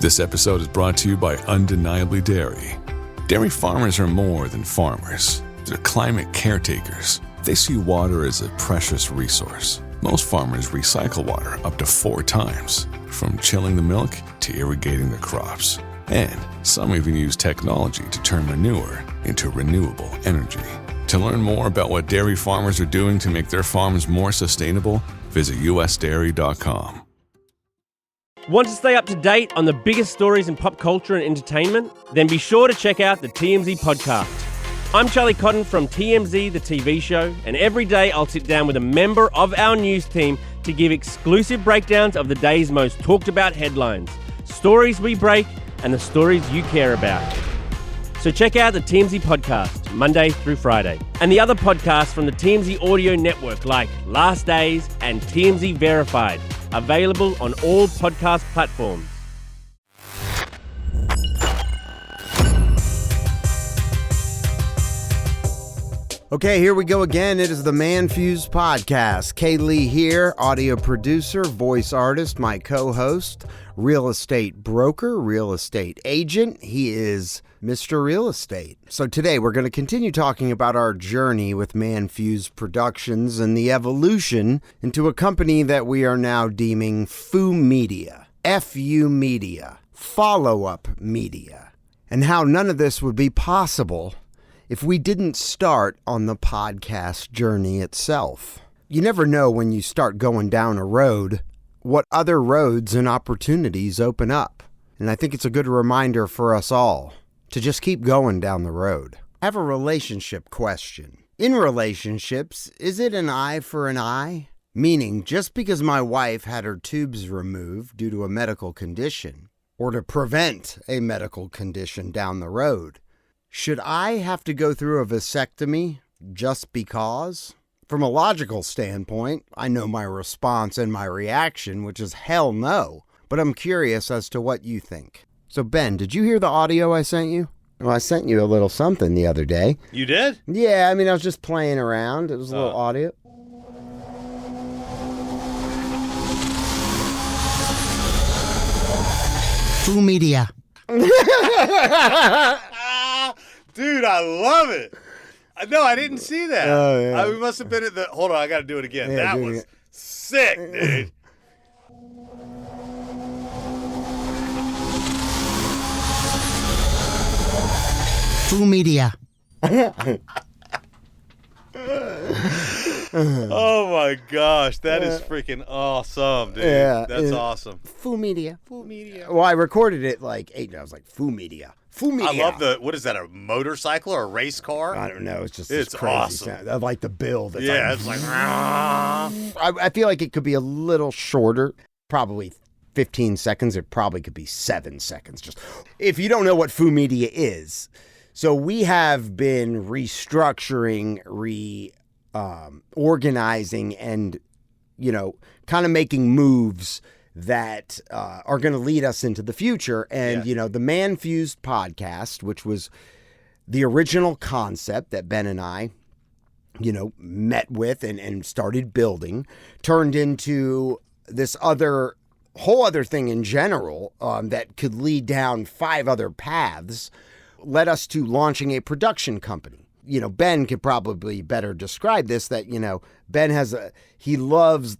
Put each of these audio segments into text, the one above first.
This episode is brought to you by Undeniably Dairy. Dairy farmers are more than farmers. They're climate caretakers. They see water as a precious resource. Most farmers recycle water up to 4 times, from chilling the milk to irrigating the crops. And some even use technology to turn manure into renewable energy. To learn more about what dairy farmers are doing to make their farms more sustainable, visit usdairy.com. Want to stay up to date on the biggest stories in pop culture and entertainment? Then be sure to check out the TMZ Podcast. I'm Charlie Cotton from TMZ, the TV show, and every day I'll sit down with a member of our news team to give exclusive breakdowns of the day's most talked about headlines, stories we break, and the stories you care about. So check out the TMZ Podcast, Monday through Friday, and the other podcasts from the TMZ Audio Network like Last Days and TMZ Verified, available on all podcast platforms. Okay, here we go again. It is the ManFUzed Podcast. Kay Lee here, audio producer, voice artist, my co-host, real estate broker, real estate agent. He is Mr. Real Estate. So today we're going to continue talking about our journey with ManFUzed Productions and the evolution into a company that we are now deeming FU Media, FU Media, follow-up media, and how none of this would be possible if we didn't start on the podcast journey itself. You never know when you start going down a road what other roads and opportunities open up. And I think it's a good reminder for us all to just keep going down the road. I have a relationship question. In relationships, is it an eye for an eye? Meaning, just because my wife had her tubes removed due to a medical condition, or to prevent a medical condition down the road, should I have to go through a vasectomy just because? From a logical standpoint, I know my response and my reaction, which is hell no. But I'm curious as to what you think. So Ben, did you hear the audio I sent you? Well, I sent you a little something the other day. You did? Yeah, I mean, I was just playing around. It was a little audio. FU Media. Dude, I love it. No, I didn't see that. Oh, yeah. We must have been at the... Hold on, I got to do it again. Yeah, that was sick, dude. FU Media. Oh, my gosh. That is freaking awesome, dude. Yeah, That's awesome. FU Media. Full media. Well, I recorded it like 8. I was like, FU Media. FU Media. I love the... What is that, a motorcycle or a race car? I don't know. It's just It's this crazy awesome. sound. I like the build. It's Yeah, like, it's like... I feel like it could be a little shorter, probably 15 seconds. It probably could be 7 seconds. Just if you don't know what FU Media is, so we have been restructuring, organizing, and kind of making moves that are going to lead us into the future. And the ManFUzed Podcast, which was the original concept that Ben and I met with and started building, turned into this whole other thing in general that could lead down 5 other paths, led us to launching a production company. Ben could probably better describe this, that, Ben he loves,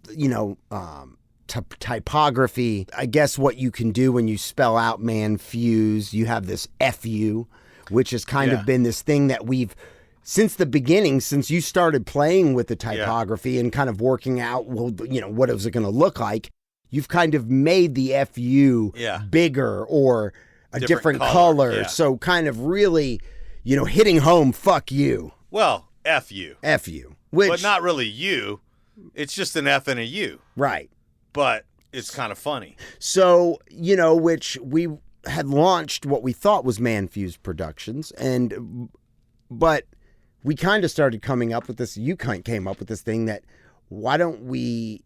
typography. I guess what you can do when you spell out ManFUzed, you have this FU, which has kind of been this thing that we've, since the beginning, since you started playing with the typography and kind of working out, what is it going to look like, you've kind of made the FU bigger or a different color. Yeah. So kind of really, hitting home, fuck you. Well, F you. F you. But not really you. It's just an F and a U. Right. But it's kind of funny. So, which we had launched what we thought was ManFUzed Productions, but we kind of started coming up with this, you came up with this thing that, why don't we,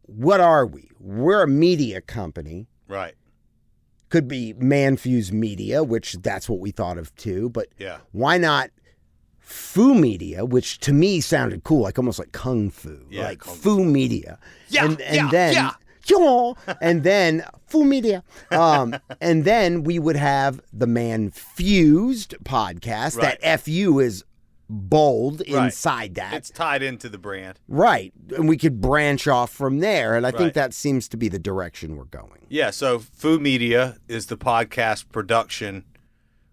what are we? We're a media company. Right. Could be ManFUzed Media, which that's what we thought of too, but why not FU Media, which to me sounded cool, like almost like Kung Fu, like Kung Fu Media. Yeah, and then and then full media. And then we would have the ManFUzed Podcast. Right. That FU is bold Right. inside that. It's tied into the brand. Right. And we could branch off from there. And I think Right. that seems to be the direction we're going. Yeah, so Food Media is the podcast production.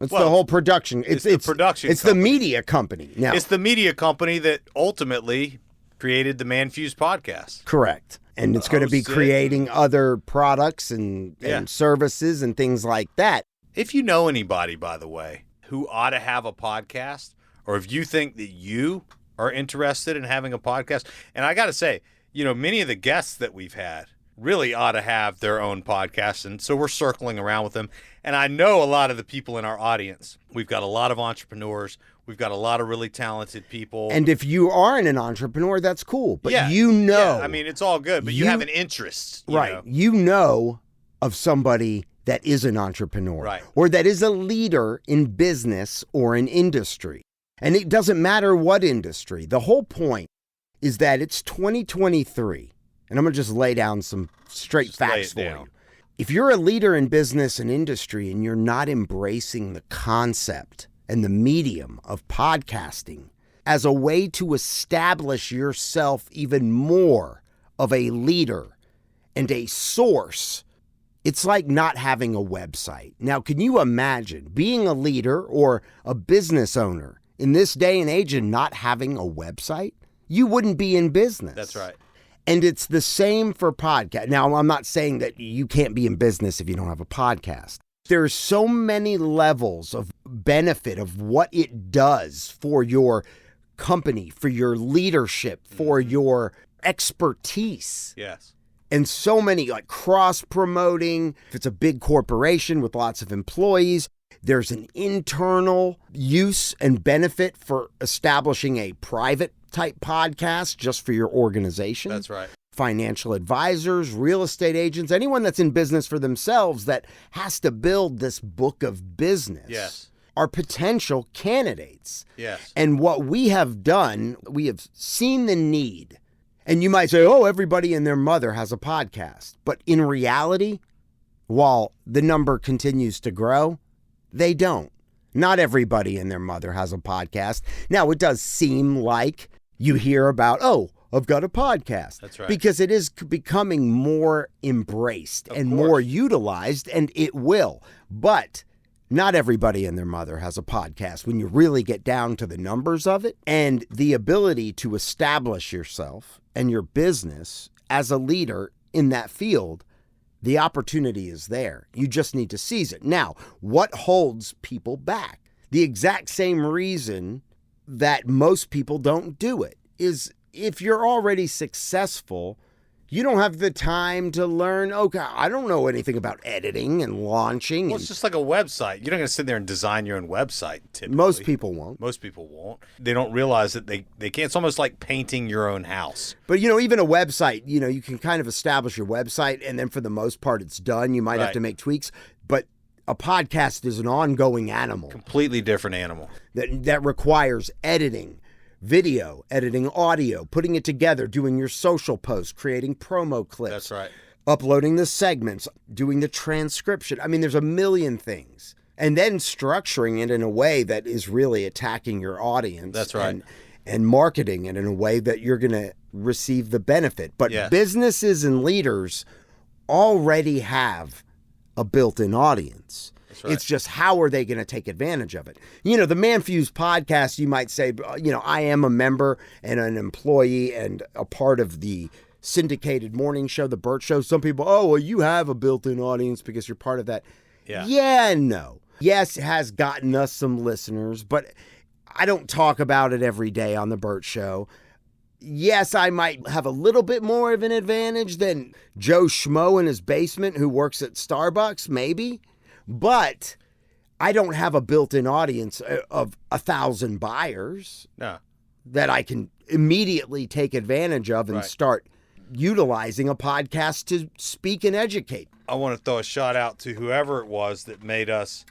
It's Well, the whole production. it's the production It's company. the media company. Now, It's the media company that ultimately created the ManFUzed Podcast. correct. And it's going to be Hosts it. creating other products and Yeah. services and things like that. If you know anybody, by the way, who ought to have a podcast, or if you think that you are interested in having a podcast, and I got to say, many of the guests that we've had really ought to have their own podcast, and so we're circling around with them. And I know a lot of the people in our audience. We've got a lot of entrepreneurs. We've got a lot of really talented people. And if you aren't an entrepreneur, that's cool. But Yeah, yeah, I mean, it's all good, but you have an interest. right. know. You know of somebody that is an entrepreneur, Right. or that is a leader in business or in industry. And it doesn't matter what industry. The whole point is that it's 2023. And I'm going to just lay down some straight Just lay facts it for down. you. If you're a leader in business and industry and you're not embracing the concept and the medium of podcasting as a way to establish yourself even more of a leader and a source, it's like not having a website. Now, can you imagine being a leader or a business owner in this day and age and not having a website? You wouldn't be in business. That's right. And it's the same for podcast. Now, I'm not saying that you can't be in business if you don't have a podcast. There's so many levels of benefit of what it does for your company, for your leadership, for your expertise. Yes. And so many, like cross-promoting. If it's a big corporation with lots of employees, there's an internal use and benefit for establishing a private type podcast just for your organization. That's right. Financial advisors, real estate agents, anyone that's in business for themselves that has to build this book of business Yes. are potential candidates. Yes. And what we have done, we have seen the need. And you might say, oh, everybody and their mother has a podcast. But in reality, while the number continues to grow, they don't. Not everybody and their mother has a podcast. Now, it does seem like you hear about, oh, I've got a podcast. That's right. Because it is becoming more embraced Of and course. more utilized, and it will. But not everybody and their mother has a podcast when you really get down to the numbers of it and the ability to establish yourself and your business as a leader in that field. The opportunity is there. You just need to seize it. Now, what holds people back? The exact same reason that most people don't do it is if you're already successful, you don't have the time to learn, okay, I don't know anything about editing and launching. Well, And it's just like a website. You're not going to sit there and design your own website, typically. most people won't. Most people won't. They don't realize that they can't. It's almost like painting your own house. But, even a website, you can kind of establish your website, and then for the most part, it's done. You might have Right. to make tweaks. But a podcast is an ongoing animal Completely different animal. that requires editing, video, editing audio, putting it together, doing your social posts, creating promo clips. That's right. Uploading the segments, doing the transcription. I mean, there's a million things. And then structuring it in a way that is really attacking your audience. That's right. And marketing it in a way that you're going to receive the benefit. But Yes. businesses and leaders already have a built-in audience. That's right. It's just how are they going to take advantage of it? The ManFUzed Podcast, you might say, I am a member and an employee and a part of the syndicated morning show, the Burt Show. Some people, oh, well, you have a built-in audience because you're part of that. Yeah. Yeah and no. Yes, it has gotten us some listeners, but I don't talk about it every day on the Burt Show. Yes, I might have a little bit more of an advantage than Joe Schmo in his basement who works at Starbucks, maybe. But I don't have a built-in audience of 1,000 buyers No. that I can immediately take advantage of and Right. start utilizing a podcast to speak and educate. I want to throw a shout out to whoever it was that made us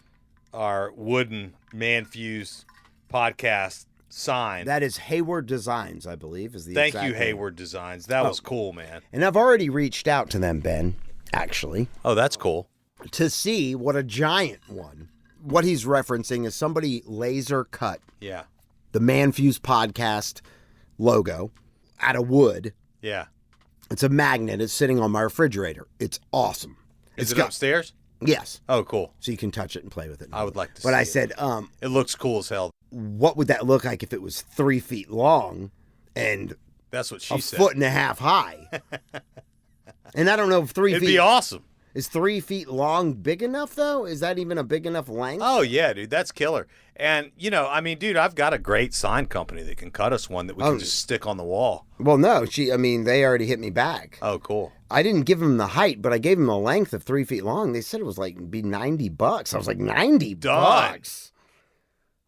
our wooden ManFUzed podcast sign. That is Hayward Designs, I believe, is the Thank exact you, name. Hayward Designs. That was cool, man. And I've already reached out to them, Ben, actually, Oh, that's cool. to see what a giant one. What he's referencing is somebody laser cut Yeah. the ManFUzed Podcast logo out of wood. Yeah. It's a magnet. It's sitting on my refrigerator. It's awesome. Is It's it upstairs? Yes. Oh, cool. So you can touch it and play with it. I would like to see But I it. said, It looks cool as hell. what would that look like if it was 3 feet long and That's what she a said. foot and a half high? And I don't know if 3 It'd feet be awesome. is 3 feet long big enough though. Is that even a big enough length? Oh, yeah, dude. That's killer. And, I mean, dude, I've got a great sign company that can cut us one that we can just stick on the wall. Well, no, they already hit me back. Oh, cool. I didn't give them the height, but I gave them the length of 3 feet long. They said it was like be $90. I was like, $90 bucks.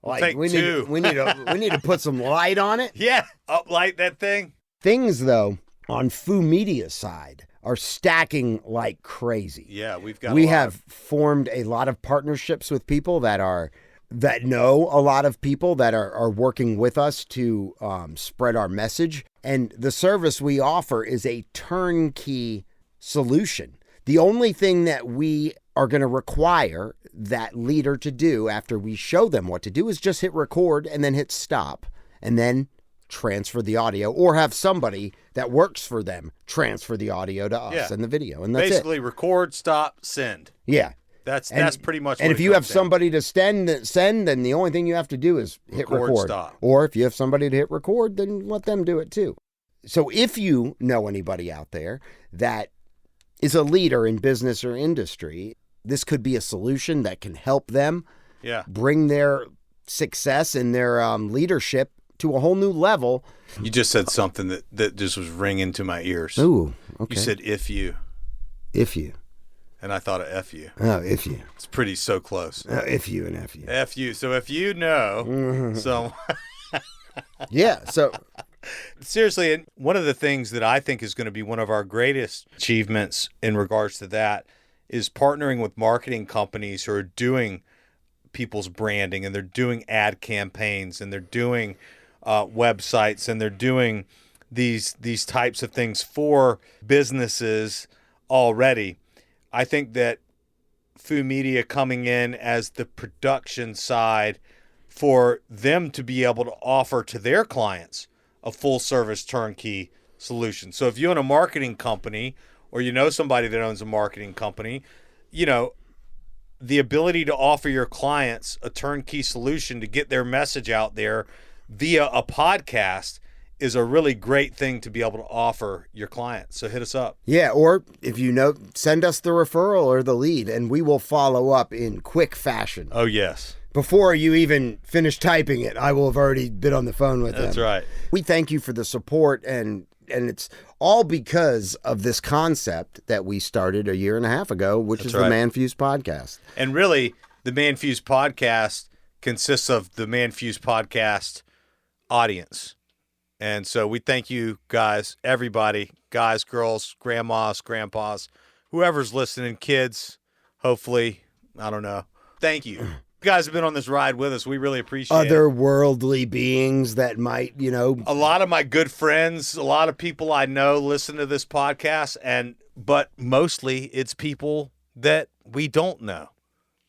Like take two. we need to put some light on it. Yeah. Uplight that thing. Things though on Foo Media's side are stacking like crazy. Yeah, we have formed a lot of partnerships with people that know a lot of people that are working with us to spread our message. And the service we offer is a turnkey solution. The only thing that we are going to require that leader to do after we show them what to do is just hit record and then hit stop and then transfer the audio, or have somebody that works for them transfer the audio to us and the video. And that's basically record, stop, send. Yeah. That's pretty much what And it if you have comes down somebody to send, then the only thing you have to do is hit record. Stop. Or if you have somebody to hit record, then let them do it too. So if you know anybody out there that is a leader in business or industry, this could be a solution that can help them bring their success and their leadership to a whole new level. You just said something that just was ringing to my ears. Ooh, okay. You said if you. And I thought of F you. Oh, if you. It's so close. If you and F you. F you. So if you know, so. Yeah, so. Seriously, and one of the things that I think is going to be one of our greatest achievements in regards to that is partnering with marketing companies who are doing people's branding, and they're doing ad campaigns, and they're doing websites, and they're doing these types of things for businesses already. I think that Foo Media coming in as the production side for them to be able to offer to their clients a full service turnkey solution. So if you own a marketing company, or you know somebody that owns a marketing company, the ability to offer your clients a turnkey solution to get their message out there via a podcast is a really great thing to be able to offer your clients. So hit us up. Yeah, or if you know, send us the referral or the lead, and we will follow up in quick fashion. Oh, yes. Before you even finish typing it, I will have already been on the phone with them. That's right. We thank you for the support, and it's all because of this concept that we started a year and a half ago, which is the ManFUzed Podcast. And really, the ManFUzed Podcast consists of the ManFUzed Podcast audience. And so we thank you guys, everybody, guys, girls, grandmas, grandpas, whoever's listening, kids, hopefully, I don't know. Thank you. You guys have been on this ride with us. We really appreciate it. Otherworldly beings that might, a lot of my good friends, a lot of people I know listen to this podcast, but mostly it's people that we don't know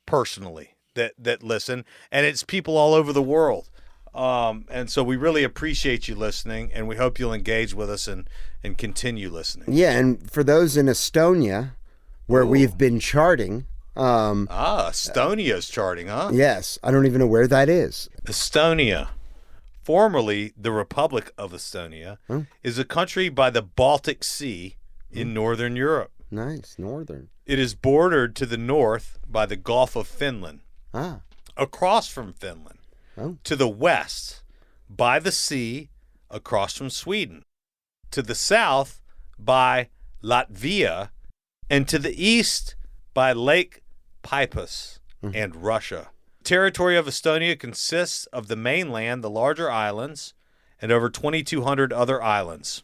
personally that listen, and it's people all over the world. And so we really appreciate you listening, and we hope you'll engage with us and continue listening. Yeah, and for those in Estonia, where we've been charting. Estonia's charting, huh? Yes, I don't even know where that is. Estonia, formerly the Republic of Estonia, is a country by the Baltic Sea in Northern Europe. Nice, northern. It is bordered to the north by the Gulf of Finland. Across from Finland. To the west by the sea across from Sweden. To the south by Latvia. And to the east by Lake Peipus and Russia. Territory of Estonia consists of the mainland, the larger islands, and over 2,200 other islands.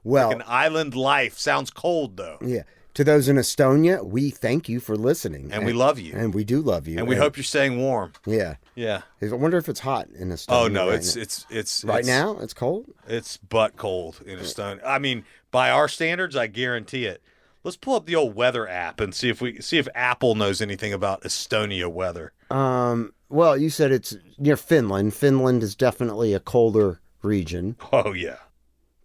Well, like an island life. Sounds cold, though. Yeah. To those in Estonia, we thank you for listening. And we love you. And we do love you. And we hope you're staying warm. Yeah. Yeah. I wonder if it's hot in Estonia. Oh no, right it's right now. It's cold. It's butt cold in Estonia. I mean, by our standards, I guarantee it. Let's pull up the old weather app and see if Apple knows anything about Estonia weather. Well, you said it's near Finland. Finland is definitely a colder region. Oh yeah.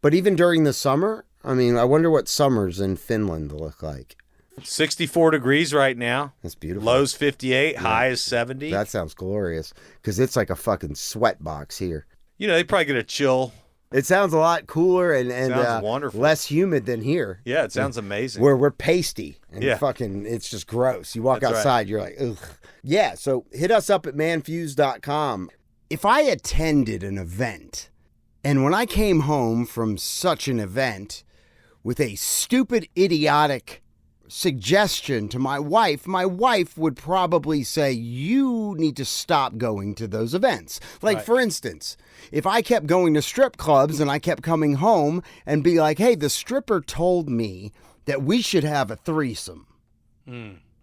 But even during the summer, I mean, I wonder what summers in Finland look like. 64 degrees right now. That's beautiful. Lows 58, high is 70. That sounds glorious because it's like a fucking sweat box here. You know, they probably get a chill. It sounds a lot cooler and Sounds wonderful. less humid than here. Yeah, it sounds amazing. Where we're pasty and Yeah. fucking, it's just gross. You walk That's outside, right. you're like, ugh. Yeah, so hit us up at manfused.com. If I attended an event and when I came home from such an event with a stupid, idiotic suggestion to my wife would probably say, you need to stop going to those events. Like, Right. for instance, if I kept going to strip clubs and I kept coming home and be like, hey, the stripper told me that we should have a threesome.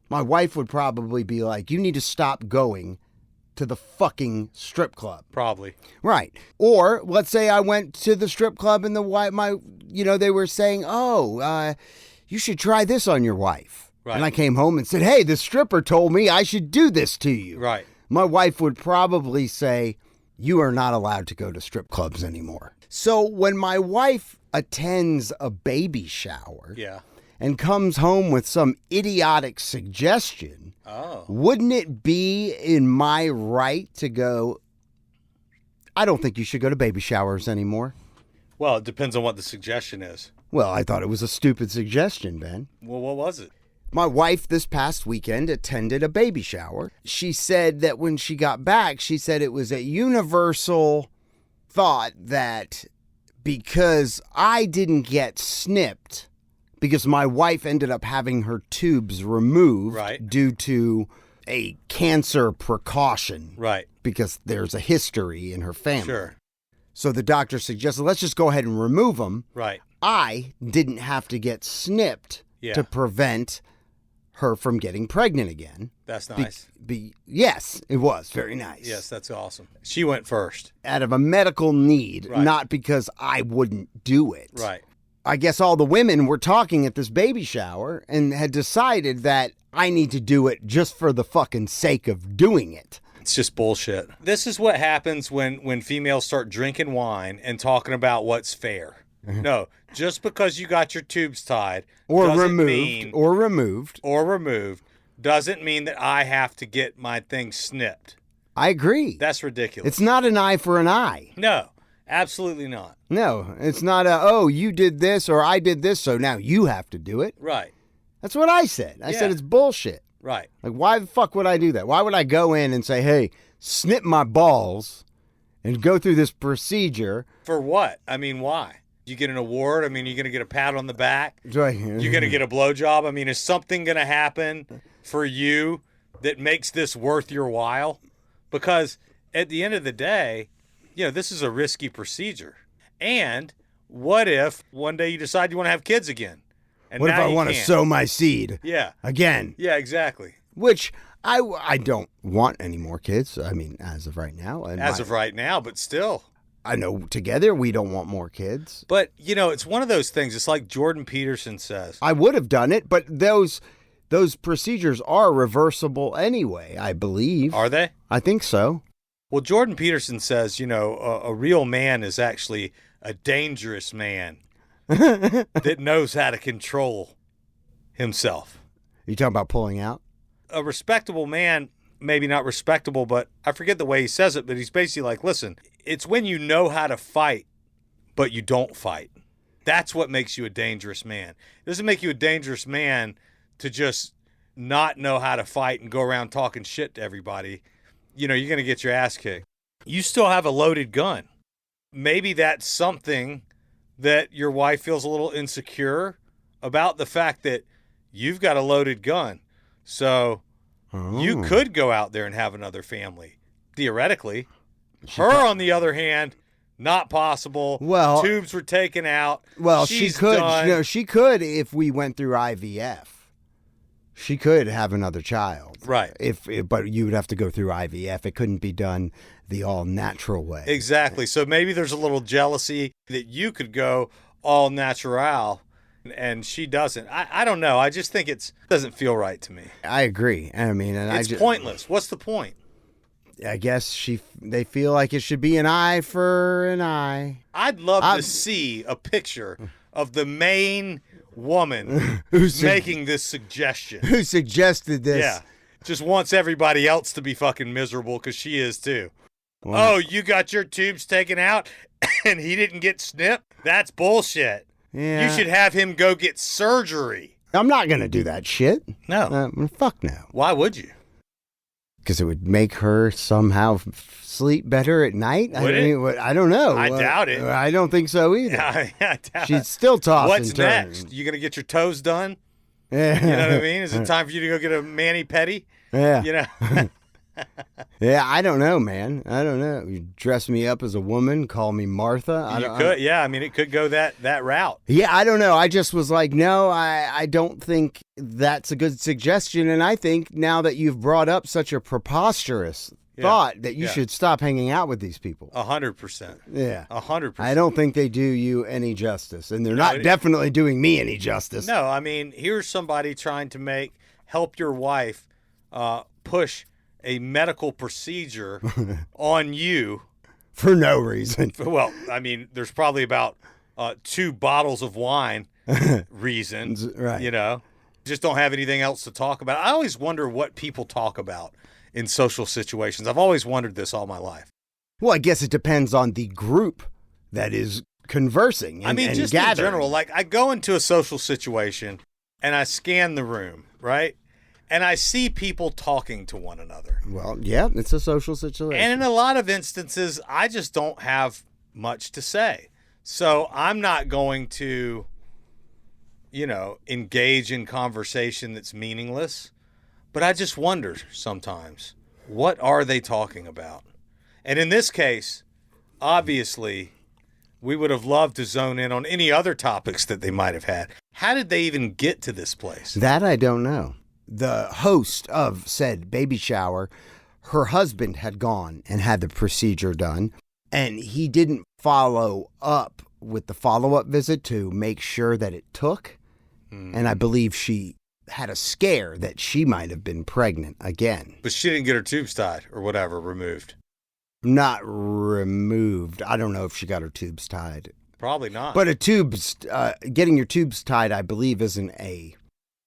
My wife would probably be like, you need to stop going to the fucking strip club. Probably. Right. Or let's say I went to the strip club and they were saying, you should try this on your wife. Right. And I came home and said, hey, the stripper told me I should do this to you. Right. My wife would probably say, you are not allowed to go to strip clubs anymore. So when my wife attends a baby shower Yeah. and comes home with some idiotic suggestion, wouldn't it be in my right to go, I don't think you should go to baby showers anymore? Well, it depends on what the suggestion is. Well, I thought it was a stupid suggestion, Ben. Well, what was it? My wife this past weekend attended a baby shower. She said that when she got back, she said it was a universal thought that because I didn't get snipped, because my wife ended up having her tubes removed Right. due to a cancer precaution. Right. Because there's a history in her family. Sure. So the doctor suggested, let's just go ahead and remove them. Right. I didn't have to get snipped Yeah. to prevent her from getting pregnant again. That's nice. Yes, it was very nice. Yes, that's awesome. She went first. Out of a medical need, Right. not because I wouldn't do it. Right. I guess all the women were talking at this baby shower and had decided that I need to do it just for the fucking sake of doing it. It's just bullshit. This is what happens when females start drinking wine and talking about what's fair. No, just because you got your tubes tied Or doesn't removed. mean- Or removed. or removed doesn't mean that I have to get my thing snipped. I agree. That's ridiculous. It's not an eye for an eye. No, absolutely not. No, it's not you did this or I did this, so now you have to do it. Right. That's what I said. I said Yeah. it's bullshit. Right. Like, why the fuck would I do that? Why would I go in and say, hey, snip my balls and go through this procedure? For what? I mean, why? You get an award? I mean, you're going to get a pat on the back? You're You're going to get a blowjob? I mean, is something going to happen for you that makes this worth your while? Because at the end of the day, this is a risky procedure. And what if one day you decide you want to have kids again? And What if now I you want to can't? sow my seed Yeah. again? Yeah, exactly. Which I don't want any more kids. I mean, as of right now. And As of right now, but still. I know together we don't want more kids. But, it's one of those things. It's like Jordan Peterson says. I would have done it, but those procedures are reversible anyway, I believe. Are they? I think so. Well, Jordan Peterson says, a real man is actually a dangerous man that knows how to control himself. You talking about pulling out? A respectable man, maybe not respectable, but I forget the way he says it, but he's basically like, listen, it's when you know how to fight, but you don't fight. That's what makes you a dangerous man. It doesn't make you a dangerous man to just not know how to fight and go around talking shit to everybody. You're going to get your ass kicked. You still have a loaded gun. Maybe that's something that your wife feels a little insecure about, the fact that you've got a loaded gun. So you could go out there and have another family, theoretically. Her, on the other hand, not possible. Well, tubes were taken out. Well, She's she could. done. She could if we went through IVF. She could have another child. Right. But you would have to go through IVF. It couldn't be done the all-natural way. Exactly. So maybe there's a little jealousy that you could go all natural and she doesn't. I don't know. I just think it doesn't feel right to me. I agree. I mean, it's pointless. What's the point? I guess they feel like it should be an eye for an eye. I'd love to see a picture of the main woman who's making this suggestion. Who suggested this? Yeah. Just wants everybody else to be fucking miserable because she is too. Well, oh, you got your tubes taken out and he didn't get snipped? That's bullshit. Yeah. You should have him go get surgery. I'm not going to do that shit. No. Fuck no. Why would you? Because it would make her somehow sleep better at night. Would it? I don't know. I doubt it. I don't think so either. I doubt She'd still toss What's and turn. next? You going to get your toes done? Yeah. You know what I mean? Is it time for you to go get a mani-pedi? Yeah. You know? Yeah, I don't know, man. I don't know. You dress me up as a woman, call me Martha. You could, yeah. I mean, it could go that route. Yeah, I don't know. I just was like, no, I don't think that's a good suggestion. And I think now that you've brought up such a preposterous thought that you should stop hanging out with these people. 100%. Yeah. 100%. I don't think they do you any justice. And they're not definitely doing me any justice. No, I mean, here's somebody trying to help your wife push a medical procedure on you. For no reason. Well, I mean, there's probably about 2 bottles of wine reasons, right. You know. Just don't have anything else to talk about. I always wonder what people talk about in social situations. I've always wondered this all my life. Well, I guess it depends on the group that is conversing and, just gathering. In general, like I go into a social situation and I scan the room, right? And I see people talking to one another. Well, yeah, it's a social situation. And in a lot of instances, I just don't have much to say. So I'm not going to, engage in conversation that's meaningless. But I just wonder sometimes, what are they talking about? And in this case, obviously, we would have loved to zone in on any other topics that they might have had. How did they even get to this place? That I don't know. The host of said baby shower, her husband had gone and had the procedure done, and he didn't follow up with the follow-up visit to make sure that it took. And I believe she had a scare that she might have been pregnant again. But she didn't get her tubes tied or whatever removed. Not removed. I don't know if she got her tubes tied. Probably not. But getting your tubes tied, I believe, isn't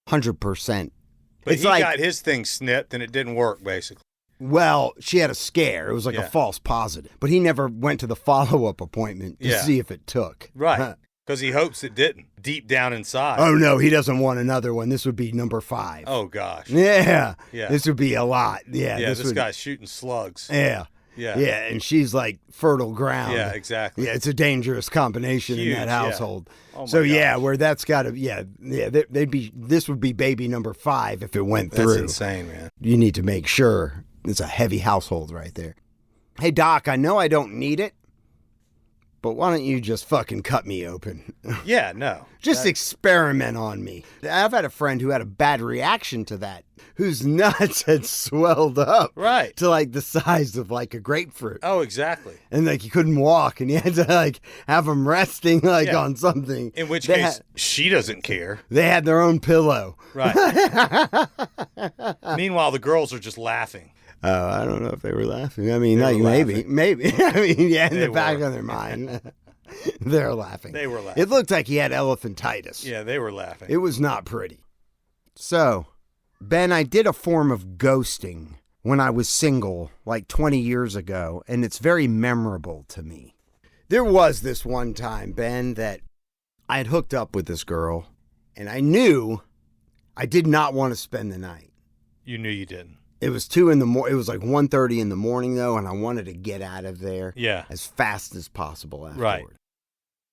100%. But it's he got his thing snipped and it didn't work, basically. Well, she had a scare. It was like a false positive. But he never went to the follow-up appointment to see if it took. Right. Because he hopes it didn't, deep down inside. Oh, no, he doesn't want another one. This would be number 5. Oh, gosh. Yeah. Yeah. This would be a lot. Yeah. This guy's shooting slugs. Yeah. Yeah. Yeah, and she's like fertile ground. Yeah, exactly. Yeah, it's a dangerous combination in that household. Yeah. Oh so gosh. Yeah, where that's got to this would be baby number 5 if it went through. That's insane, man. You need to make sure it's a heavy household right there. Hey Doc, I know I don't need it, but why don't you just fucking cut me open? Yeah, no. Just experiment on me. I've had a friend who had a bad reaction to that, whose nuts had swelled up. Right. To like the size of like a grapefruit. Oh, exactly. And like he couldn't walk and he had to like have him resting on something. In which case, she doesn't care. They had their own pillow. Right. Meanwhile, the girls are just laughing. Oh, I don't know if they were laughing. I mean, maybe. I mean, yeah, in the back of their mind, they're laughing. They were laughing. It looked like he had elephantitis. Yeah, they were laughing. It was not pretty. So, Ben, I did a form of ghosting when I was single, like 20 years ago, and it's very memorable to me. There was this one time, Ben, that I had hooked up with this girl, and I knew I did not want to spend the night. You knew you didn't. It was 2 in the morning. It was like 1:30 in the morning, though, and I wanted to get out of there as fast as possible afterward. Right.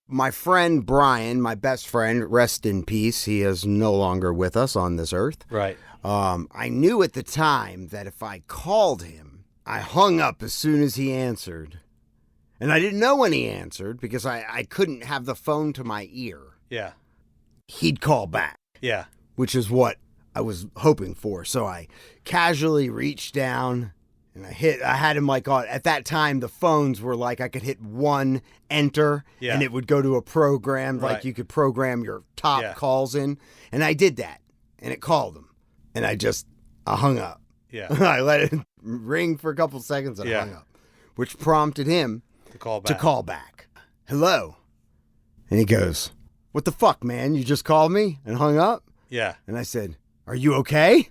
My friend Brian, my best friend, rest in peace. He is no longer with us on this earth. Right. I knew at the time that if I called him, I hung up as soon as he answered. And I didn't know when he answered because I couldn't have the phone to my ear. Yeah. He'd call back. Yeah. Which is what I was hoping for. So I casually reached down and I had him like on, at that time, the phones were like I could hit one enter and it would go to a program, like you could program your top calls in. And I did that and it called him and I hung up. Yeah. I let it ring for a couple seconds and hung up, which prompted him to call back. Hello. And he goes, what the fuck, man? You just called me and hung up? Yeah. And I said, are you okay?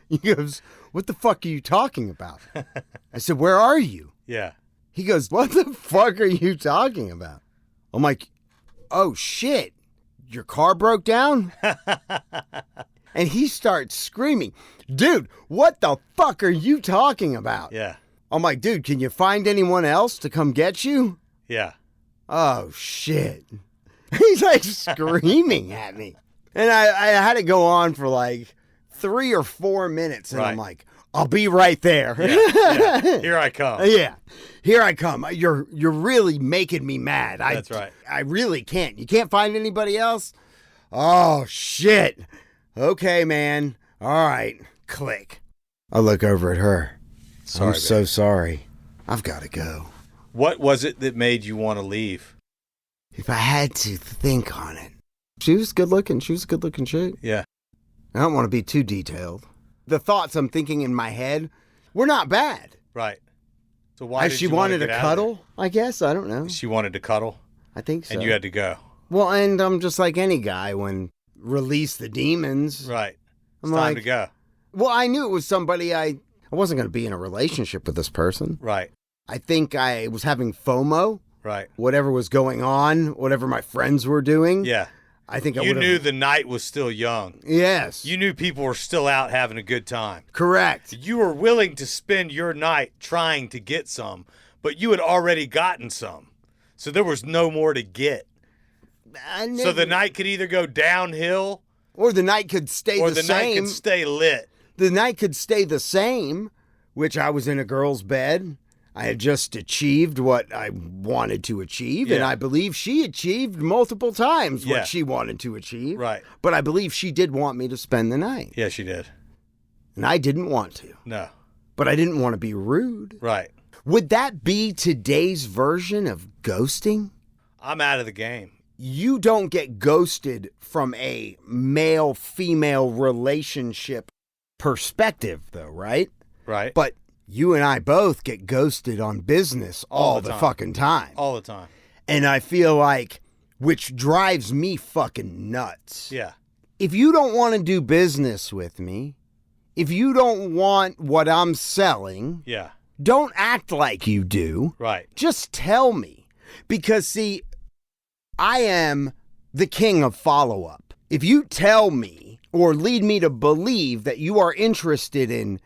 He goes, what the fuck are you talking about? I said, where are you? Yeah. He goes, what the fuck are you talking about? I'm like, oh shit, your car broke down? And he starts screaming, dude, what the fuck are you talking about? Yeah. I'm like, dude, can you find anyone else to come get you? Yeah. Oh shit. He's like screaming at me. And I had to go on for like 3 or 4 minutes. And I'm like, I'll be right there. Yeah. Here I come. Yeah. Here I come. You're really making me mad. That's right. I really can't. You can't find anybody else? Oh, shit. Okay, man. All right. Click. I look over at her. Sorry, I'm so sorry. I've got to go. What was it that made you want to leave? If I had to think on it. She was good looking. She was a good looking chick. Yeah. I don't want to be too detailed. The thoughts I'm thinking in my head were not bad. Right. So why did she you wanted want a cuddle, I guess. I don't know. She wanted to cuddle? I think so. And you had to go. Well, and I'm just like any guy when release the demons. Right. I'm It's time like, to go. Well, I knew it was somebody I wasn't going to be in a relationship with this person. Right. I think I was having FOMO. Right. Whatever was going on, whatever my friends were doing. Yeah. I think you knew the night was still young. Yes. You knew people were still out having a good time. Correct. You were willing to spend your night trying to get some, but you had already gotten some. So there was no more to get. So the night could either go downhill or the night could stay or the the same. night could stay lit. The night could stay the same, which I was in a girl's bed. I had just achieved what I wanted to achieve, and I believe she achieved multiple times what she wanted to achieve. Right. But I believe she did want me to spend the night. Yeah, she did. And I didn't want to. No. But I didn't want to be rude. Right. Would that be today's version of ghosting? I'm out of the game. You don't get ghosted from a male-female relationship perspective, though, right? Right. But you and I both get ghosted on business all the fucking time. All the time. And I feel like, which drives me fucking nuts. Yeah. If you don't want to do business with me, if you don't want what I'm selling, don't act like you do. Right. Just tell me. Because, see, I am the king of follow-up. If you tell me or lead me to believe that you are interested in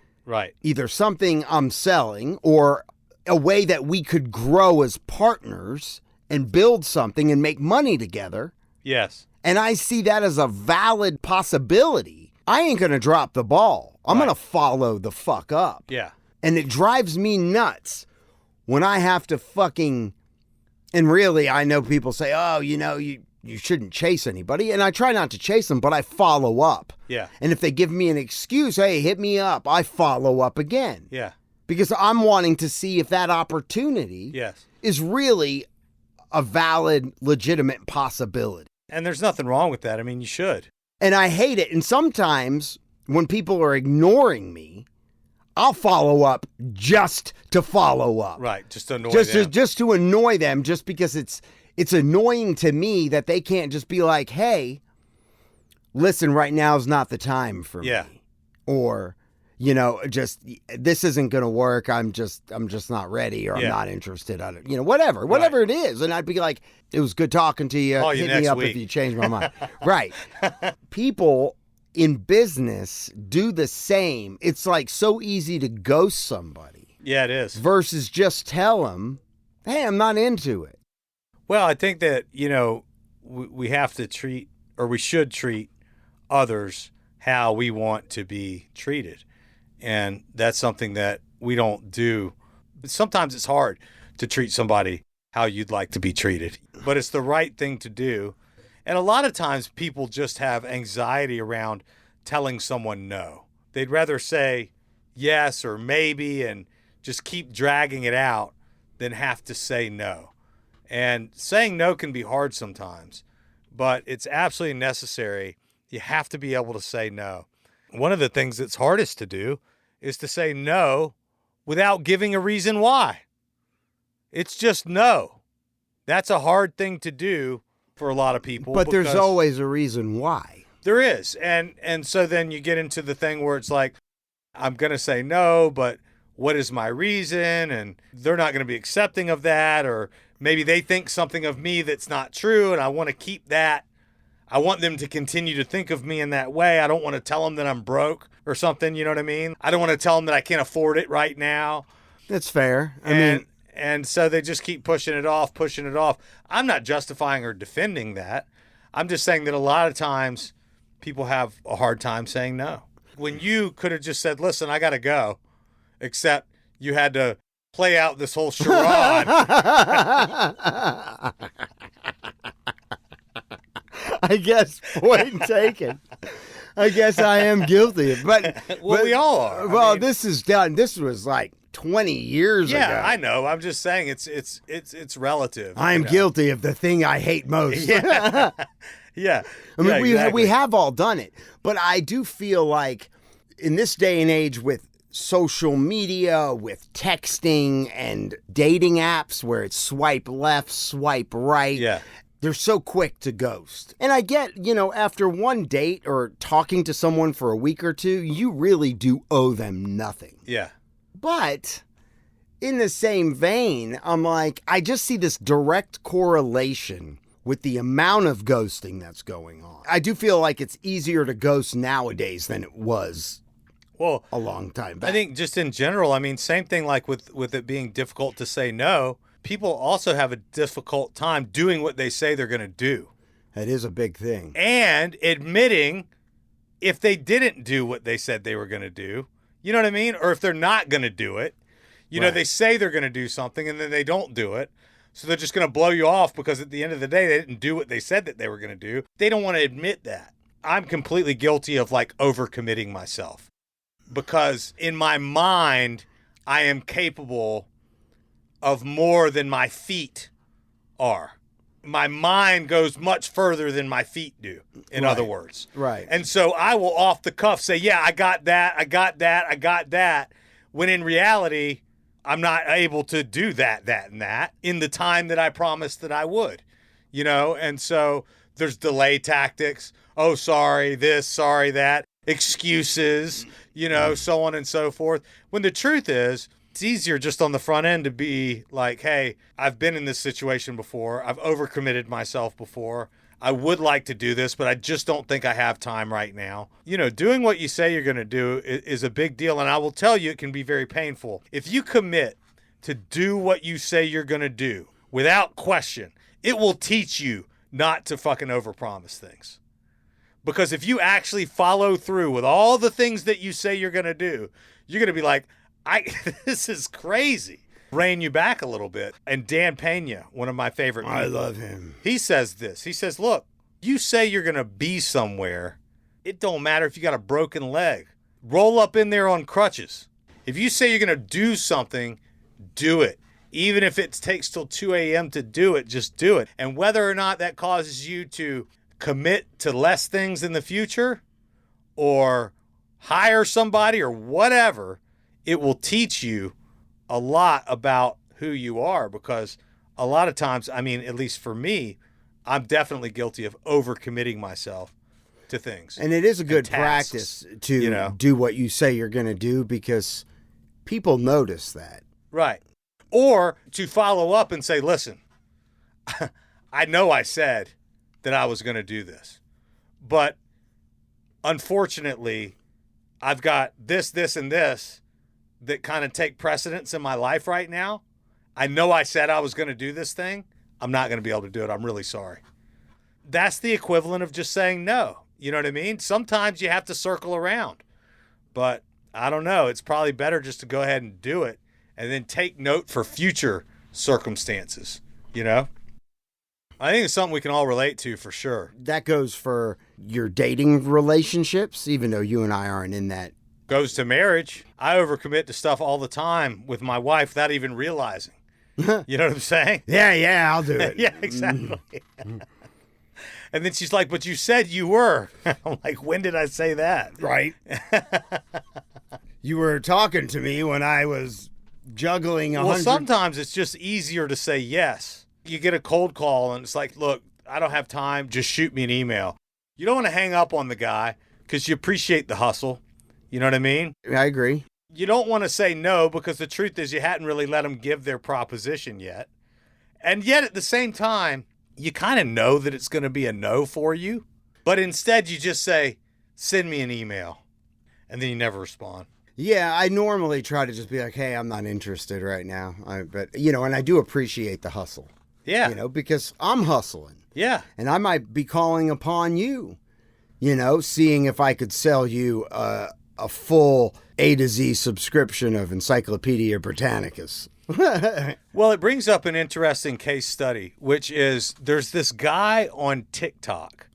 either something I'm selling or a way that we could grow as partners and build something and make money together. Yes. And I see that as a valid possibility. I ain't going to drop the ball. I'm going to follow the fuck up. Yeah. And it drives me nuts when I have to fucking, and really I know people say, oh, you know, you shouldn't chase anybody. And I try not to chase them, but I follow up. Yeah. And if they give me an excuse, hey, hit me up, I follow up again. Yeah. Because I'm wanting to see if that opportunity is really a valid, legitimate possibility. And there's nothing wrong with that. I mean, you should. And I hate it. And sometimes when people are ignoring me, I'll follow up just to follow up. Right. Just to annoy them. Just to annoy them, just because it's annoying to me that they can't just be like, hey, listen, right now is not the time for me. Or, you know, just, this isn't going to work. I'm just not ready, or I'm not interested. You know, whatever it is. And I'd be like, it was good talking to you. Call you Hit next me up week. if you change my mind. Right. People in business do the same. It's like so easy to ghost somebody. Yeah, it is. Versus just tell them, hey, I'm not into it. Well, I think that, you know, we have to treat, or we should treat others how we want to be treated. And that's something that we don't do. Sometimes it's hard to treat somebody how you'd like to be treated, but it's the right thing to do. And a lot of times people just have anxiety around telling someone no. They'd rather say yes or maybe and just keep dragging it out than have to say no. And saying no can be hard sometimes, but it's absolutely necessary. You have to be able to say no. One of the things that's hardest to do is to say no without giving a reason why. It's just no. That's a hard thing to do for a lot of people. But there's always a reason why. There is. And so then you get into the thing where it's like, I'm going to say no, but what is my reason? And they're not going to be accepting of that. Or maybe they think something of me that's not true, and I want to keep that. I want them to continue to think of me in that way. I don't want to tell them that I'm broke or something, you know what I mean? I don't want to tell them that I can't afford it right now. That's fair. And so they just keep pushing it off. I'm not justifying or defending that. I'm just saying that a lot of times people have a hard time saying no. When you could have just said, listen, I got to go, except you had to play out this whole charade. I guess point taken. I guess I am guilty. But we all are. Well, this is done. This was like 20 years ago. Yeah, I know. I'm just saying it's relative. I'm guilty of the thing I hate most. Yeah. Yeah. I mean, exactly. we have all done it. But I do feel like in this day and age with social media, with texting and dating apps where it's swipe left, swipe right. Yeah. They're so quick to ghost. And I get, after one date or talking to someone for a week or two, you really do owe them nothing. Yeah. But in the same vein, I'm like, I just see this direct correlation with the amount of ghosting that's going on. I do feel like it's easier to ghost nowadays than it was a long time back. I think just in general, I mean, same thing like with it being difficult to say no. People also have a difficult time doing what they say they're going to do. That is a big thing. And admitting if they didn't do what they said they were going to do, you know what I mean? Or if they're not going to do it. You know, they say they're going to do something and then they don't do it. So they're just going to blow you off because at the end of the day, they didn't do what they said that they were going to do. They don't want to admit that. I'm completely guilty of like overcommitting myself because in my mind, I am capable of more than my feet are. My mind goes much further than my feet do, in other words. Right. And so I will off the cuff say, yeah, I got that. When in reality, I'm not able to do that, and that in the time that I promised that I would, And so there's delay tactics. Oh, sorry, this, sorry, that. Excuses, so on and so forth. When the truth is, it's easier just on the front end to be like, hey, I've been in this situation before. I've overcommitted myself before. I would like to do this, but I just don't think I have time right now. Doing what you say you're going to do is a big deal. And I will tell you, it can be very painful. If you commit to do what you say you're going to do without question, it will teach you not to fucking overpromise things. Because if you actually follow through with all the things that you say you're going to do, you're going to be like, this is crazy. Rein you back a little bit. And Dan Pena, one of my favorite people, I love him. He says this. He says, look, you say you're going to be somewhere. It don't matter if you got a broken leg. Roll up in there on crutches. If you say you're going to do something, do it. Even if it takes till 2 a.m. to do it, just do it. And whether or not that causes you to commit to less things in the future or hire somebody or whatever, it will teach you a lot about who you are, because a lot of times, I mean, at least for me, I'm definitely guilty of overcommitting myself to things. And it is a good practice to do what you say you're going to do, because people notice that. Right. Or to follow up and say, listen, I know I said that I was going to do this, but unfortunately, I've got this, and this that kind of take precedence in my life right now. I know I said I was going to do this thing. I'm not going to be able to do it. I'm really sorry. That's the equivalent of just saying no. You know what I mean? Sometimes you have to circle around, but I don't know. It's probably better just to go ahead and do it and then take note for future circumstances, I think it's something we can all relate to for sure. That goes for your dating relationships, even though you and I aren't in that. Goes to marriage. I overcommit to stuff all the time with my wife without even realizing. You know what I'm saying? Yeah, I'll do it. Yeah, exactly. And then she's like, but you said you were. I'm like, when did I say that? Right. You were talking to me when I was juggling 100. Well, sometimes it's just easier to say yes. You get a cold call and it's like, look, I don't have time. Just shoot me an email. You don't want to hang up on the guy because you appreciate the hustle. You know what I mean? I agree. You don't want to say no because the truth is you hadn't really let them give their proposition yet. And yet at the same time, you kind of know that it's going to be a no for you. But instead you just say, send me an email. And then you never respond. Yeah, I normally try to just be like, hey, I'm not interested right now. But, and I do appreciate the hustle. Yeah. Because I'm hustling. Yeah. And I might be calling upon you, seeing if I could sell you a full A to Z subscription of Encyclopedia Britannicus. Well, it brings up an interesting case study, which is there's this guy on TikTok,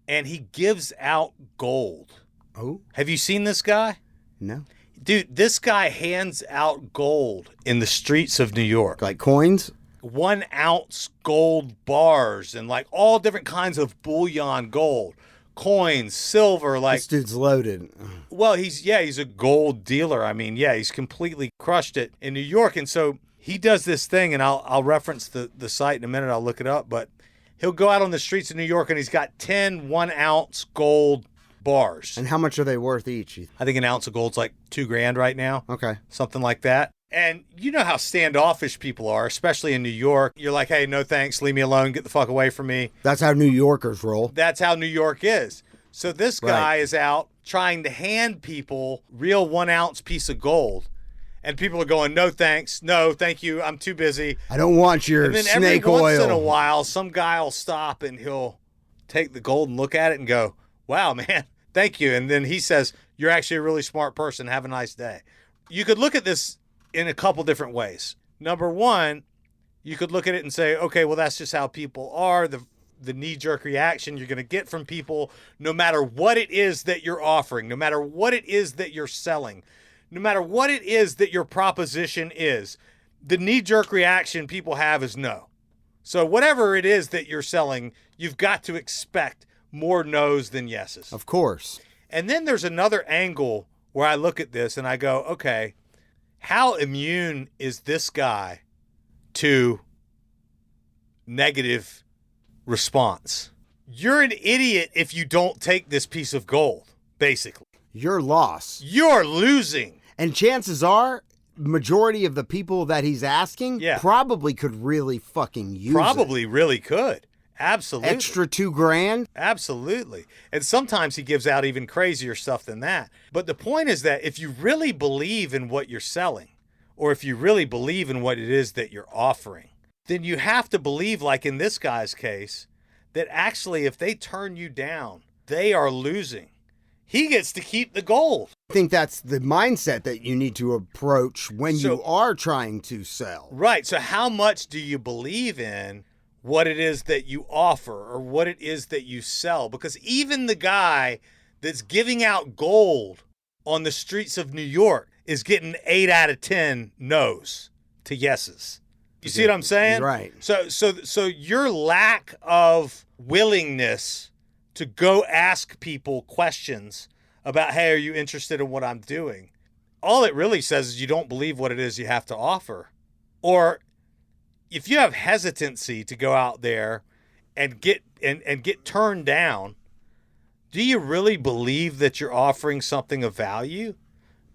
and he gives out gold. Oh? Have you seen this guy? No. Dude, this guy hands out gold in the streets of New York. Like coins? 1 ounce gold bars and like all different kinds of bullion gold. Coins, silver, like... This dude's loaded. Well, he's a gold dealer. I mean, yeah, he's completely crushed it in New York. And so he does this thing, and I'll reference the site in a minute. I'll look it up. But he'll go out on the streets of New York, and he's got 10 1-ounce gold bars. And how much are they worth each? I think an ounce of gold's like $2,000 right now. Okay. Something like that. And you know how standoffish people are, especially in New York. You're like, hey, no thanks, leave me alone, get the fuck away from me. That's how New Yorkers roll. That's how New York is. So this guy is out trying to hand people real 1-ounce piece of gold. And people are going, no thanks, no, thank you, I'm too busy. I don't want your and then snake every oil. Once in a while, some guy will stop and he'll take the gold and look at it and go, wow, man, thank you. And then he says, you're actually a really smart person, have a nice day. You could look at this in a couple different ways. Number one, you could look at it and say, okay, well, that's just how people are. The knee-jerk reaction you're going to get from people, no matter what it is that you're offering, no matter what it is that you're selling, no matter what it is that your proposition is, the knee-jerk reaction people have is no. So whatever it is that you're selling, you've got to expect more no's than yeses. Of course. And then there's another angle where I look at this and I go, okay, how immune is this guy to negative response? You're an idiot if you don't take this piece of gold, basically. Your loss. You're losing. And chances are, majority of the people that he's asking probably could really fucking use it. Probably really could. Absolutely. Extra $2,000? Absolutely. And sometimes he gives out even crazier stuff than that. But the point is that if you really believe in what you're selling, or if you really believe in what it is that you're offering, then you have to believe, like in this guy's case, that actually if they turn you down, they are losing. He gets to keep the gold. I think that's the mindset that you need to approach when you are trying to sell. Right. So how much do you believe in what it is that you offer or what it is that you sell? Because even the guy that's giving out gold on the streets of New York is getting 8 out of 10 no's to yeses. You see what I'm saying? Right. So your lack of willingness to go ask people questions about, hey, are you interested in what I'm doing? All it really says is you don't believe what it is you have to offer. Or if you have hesitancy to go out there and get turned down, do you really believe that you're offering something of value?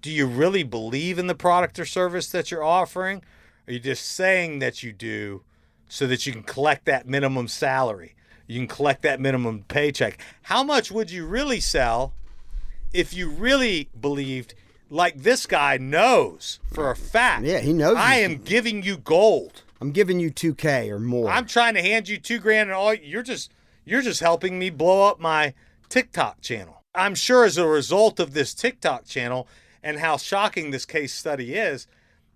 Do you really believe in the product or service that you're offering? Or are you just saying that you do so that you can collect that minimum salary? You can collect that minimum paycheck. How much would you really sell if you really believed, like this guy knows for a fact? Yeah, he knows. I am giving you gold. I'm giving you $2,000 or more. I'm trying to hand you $2,000 and all. You're just helping me blow up my TikTok channel. I'm sure as a result of this TikTok channel and how shocking this case study is,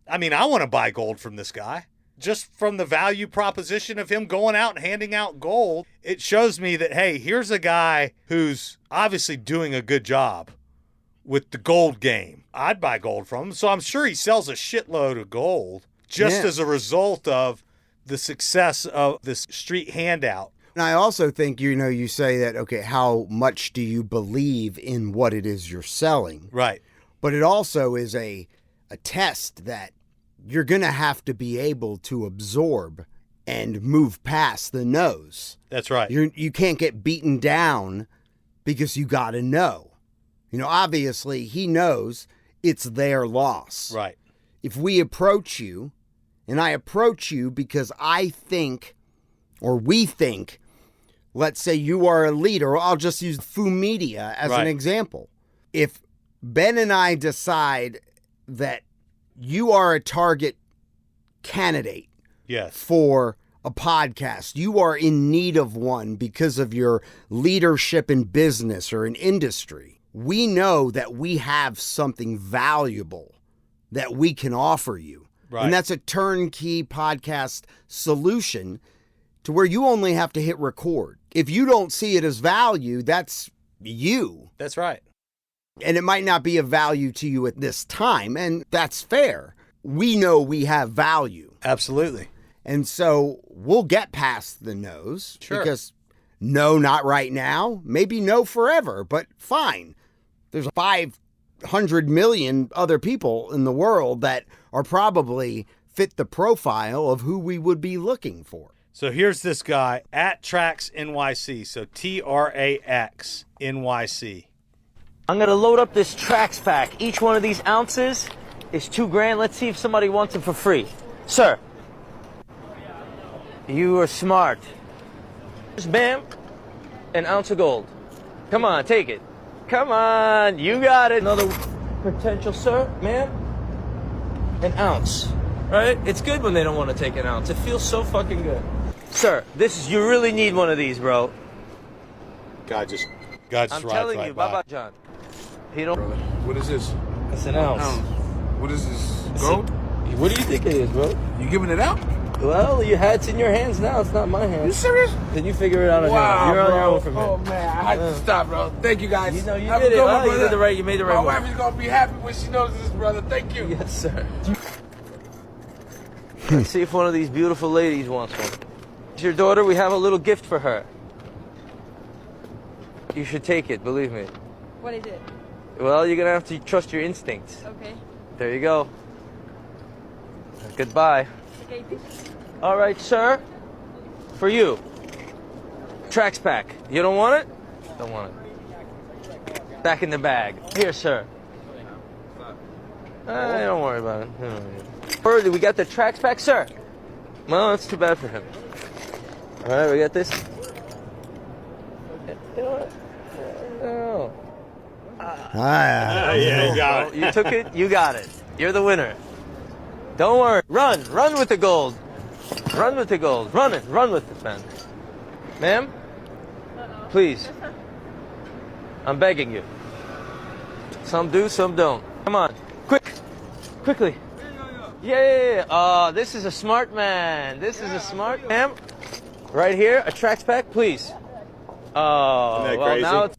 I mean, I want to buy gold from this guy. just from the value proposition of him going out and handing out gold, it shows me that, hey, here's a guy who's obviously doing a good job with the gold game. I'd buy gold from him. So I'm sure he sells a shitload of gold just as a result of the success of this street handout. And I also think, you say that, okay, how much do you believe in what it is you're selling? Right. But it also is a test that you're going to have to be able to absorb and move past the no's. That's right. You can't get beaten down because you got to know. Obviously, he knows it's their loss. Right. If we approach you, and I approach you because I think, or we think, let's say you are a leader, I'll just use Fu Media as an example. If Ben and I decide that you are a target candidate for a podcast, you are in need of one because of your leadership in business or in industry, we know that we have something valuable that we can offer you. Right. And that's a turnkey podcast solution to where you only have to hit record. If you don't see it as value, that's you. That's right. And it might not be of value to you at this time, and that's fair. We know we have value. Absolutely. And so we'll get past the no's. Sure. Because no, not right now. Maybe no forever, but fine. There's 500 million other people in the world that are probably fit the profile of who we would be looking for. So here's this guy at Trax NYC. So TRAX NYC. I'm going to load up this Trax pack. Each one of these ounces is $2,000. Let's see if somebody wants them for free. Sir, you are smart. Just bam, an ounce of gold. Come on, take it. Come on, you got it. Another potential, sir, ma'am. An ounce, right? It's good when they don't want to take an ounce. It feels so fucking good. Sir, you really need one of these, bro. God just I'm telling you, bye-bye, John. He don't. What is this? It's an ounce. What is this? Gold? What do you think it is, bro? You giving it out? Well, it's in your hands now. It's not my hands. You serious? Then you figure it out on your own. You're on your own from here. Oh, man. I had to stop, bro. Thank you, guys. You did it. You did the right. You made the right My move. wife is going to be happy when she knows this, brother. Thank you. Yes, sir. Let's see if one of these beautiful ladies wants one. It's your daughter. We have a little gift for her. You should take it, believe me. What is it? Well, you're going to have to trust your instincts. Okay. There you go. Goodbye. Okay, this is... All right, sir. For you. Trax pack. You don't want it? Don't want it. Back in the bag. Here, sir. Don't worry about it. Further, we got the Trax pack, sir. Well, that's too bad for him. All right, we got this. You know what? No. Yeah, you got it. You took it. You got it. You're the winner. Don't worry. Run with the gold. Run with the gold. Run with it, man. Ma'am, please. I'm begging you. Some do, some don't. Come on, quickly. Yeah. Oh, this is a smart man. This is a smart man. Right here, a Trax pack, please. Oh, Isn't that well crazy? now it's...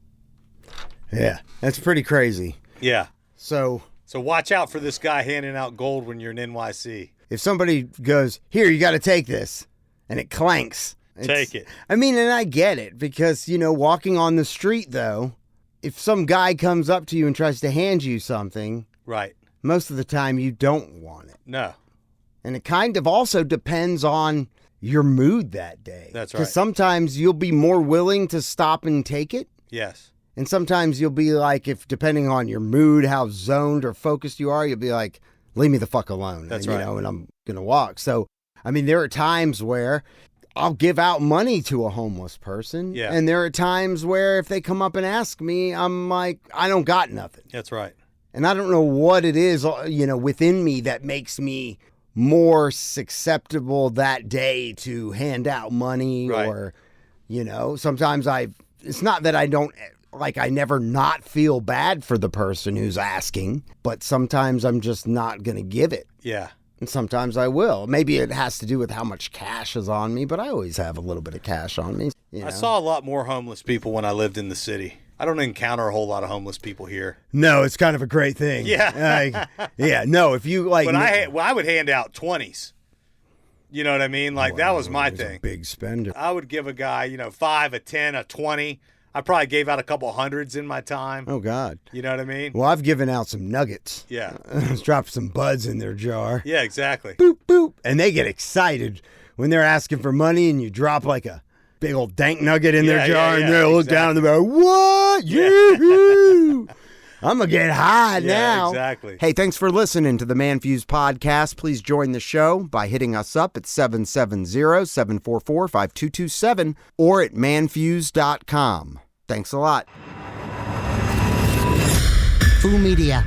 Yeah, that's pretty crazy. Yeah. So watch out for this guy handing out gold when you're in NYC. if somebody goes, here, you got to take this, and it clanks. Take it. I mean, and I get it because, you know, walking on the street, though, if some guy comes up to you and tries to hand you something, right, most of the time you don't want it. No. And it kind of also depends on your mood that day. That's right. Because sometimes you'll be more willing to stop and take it. Yes. And sometimes you'll be like, if depending on your mood, how zoned or focused you are, you'll be like, leave me the fuck alone. That's and, right. You know, and I'm going to walk. So, I mean, there are times where I'll give out money to a homeless person. Yeah. And there are times where if they come up and ask me, I'm like, I don't got nothing. That's right. And I don't know what it is, you know, within me that makes me more susceptible that day to hand out money. Right. Or, you know, sometimes it's not that I don't, like, I never not feel bad for the person who's asking, but sometimes I'm just not going to give it. Yeah. And sometimes I will. Maybe it has to do with how much cash is on me, but I always have a little bit of cash on me. You know? I saw a lot more homeless people when I lived in the city. I don't encounter a whole lot of homeless people here. No, it's kind of a great thing. Yeah. No, if you like. But I would hand out 20s. You know what I mean? Like, that was my thing. A big spender. I would give a guy, 5, a 10, a 20. I probably gave out a couple hundreds in my time. Oh, God. You know what I mean? Well, I've given out some nuggets. Yeah. Dropped some buds in their jar. Yeah, exactly. Boop, boop. And they get excited when they're asking for money and you drop like a big old dank nugget in their jar and they'll look down and they'll be like, what? Yoo-hoo! I'm going to get high now. Exactly. Hey, thanks for listening to the ManFUzed Podcast. Please join the show by hitting us up at 770-744-5227 or at manfused.com. Thanks a lot. Foo Media.